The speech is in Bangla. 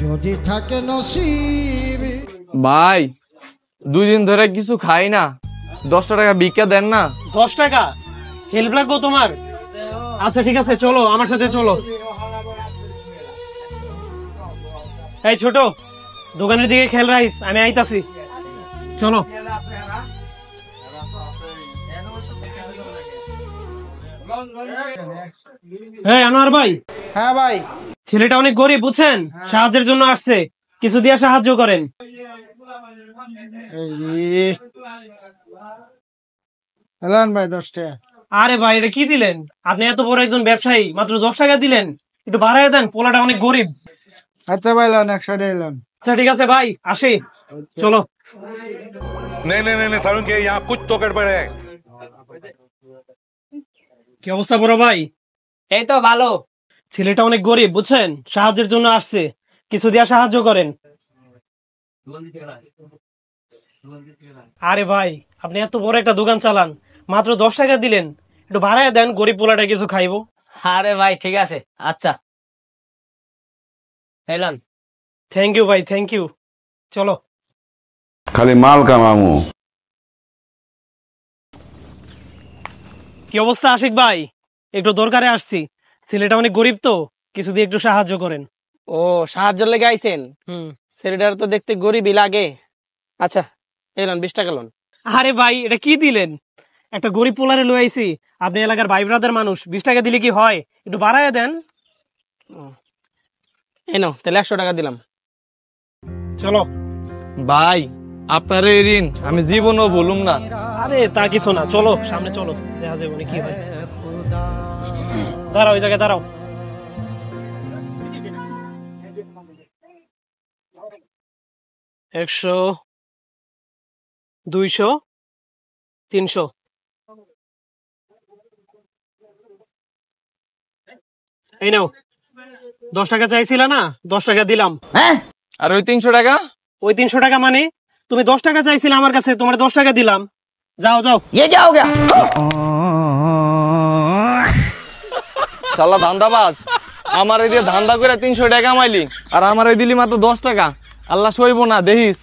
যদি থাকে নসিবে। ভাই 2 দিন ধরে কিছু খাই না, 10 টাকা ভিক্ষা দেন না। 10 টাকা হেল্প লাগবো তোমার? আচ্ছা ঠিক আছে, চলো আমার সাথে চলো। এই ছোট, দোকানের দিকে খেয়াল রাখিস, আমি আইতাছি। চলো। হ্যাঁ আনোয়ার ভাই। হ্যাঁ ভাই। ছেলেটা অনেক গরিব বুঝছেন, সাহায্যের জন্য আসছে, কিছু দিয়ে সাহায্য করেন। ভাই 10 টাকা। আরে ভাই এটা কি দিলেন? আপনি এত বড় একজন ব্যবসায়ী, মাত্র 10 টাকা দিলেন, একটু বাড়ায় দেন, পোলাটা অনেক গরিব। আচ্ছা ভাই লোন 100 টাকা লোন। আচ্ছা ঠিক আছে ভাই, আসি। চলো। नहीं नहीं नहीं सारुण के यहाँ कुछ तो गड़बड़ है। কি অবস্থা বড় ভাই? এই তো ভালো। ছেলেটা অনেক গরিব বুঝছেন, সাহায্যের জন্য আসছে, কিছু দিয়া সাহায্য করেন। আরে ভাই আপনি এত বড় একটা দোকান চালান, মাত্র 10 টাকা দিলেন, একটু বাড়ায় দেন, গরিব পোলাটা কিছু খাইবো। আরে ভাই ঠিক আছে, আচ্ছা এলান। থ্যাংক ইউ ভাই, থ্যাংক ইউ। চলো। खाली माल का मामू। কি অবস্থা আশিক ভাই? একটু দরকারে আসছি, ছেলেটা অনেক গরিব তো, কিছু দিয়ে একটু সাহায্য করেন। ও সাহায্য লেগে আইছেন? ছেলেটার তো দেখতে গরিবই লাগে। আচ্ছা এলান 20 টাকা লোন। আরে ভাই এটা কি দিলেন? একটা গরিব পোলারে লই আইছি, আপনি এলাকার ভাই ব্রাদার মানুষ, 20 টাকা দিলে কি হয়? একটু বাড়ায় দেন। এই নাও তাহলে 100 টাকা দিলাম। চলো। ভাই আপনার এই ঋণ আমি জীবনও বলুম না। আরে তা কিছু না, চলো সামনে চলো, দেখা যাবে কি হয়। দাঁড়াও, ওই জায়গায় দাঁড়াও। একশো, 200, 300। এই নাও, 10 টাকা চাইছিলা না, 10 টাকা দিলাম। আর ওই 300 টাকা? ওই 300 টাকা মানে? তুমি 10 টাকা চাইছিলে আমার কাছে, তোমার 10 টাকা দিলাম। যাও যাও। শালা ধান্দাবাজ, আমার এই দিয়ে ধান্দা করে 300 টাকা কামাইলি, আর আমার এই দিলি মাত্র 10 টাকা। আল্লাহ সইব না দেখিস।